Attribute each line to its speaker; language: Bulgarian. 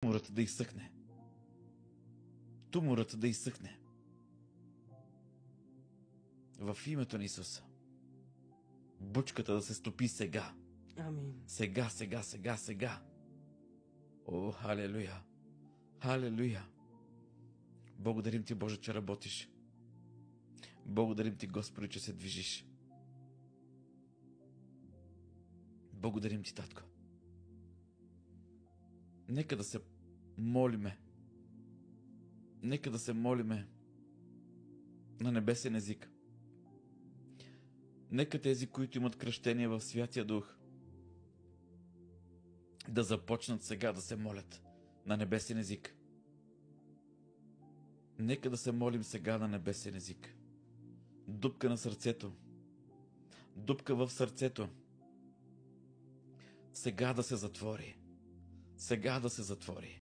Speaker 1: Туморът да изсъхне. Туморът да изсъхне. В името на Исуса. Бучката да се стопи сега.
Speaker 2: Амин.
Speaker 1: Сега. О, халелуя! Халелуя! Благодарим ти, Боже, че работиш. Благодарим ти, Господи, че се движиш. Благодарим ти, Татко. Нека да се молиме. Нека да се молиме на небесен език. Нека тези, които имат кръщение в Святия Дух, да започнат сега да се молят на небесен език. Нека да се молим сега на небесен език. Дупка на сърцето. Дупка в сърцето. Сега да се затвори. Сега да се затвори.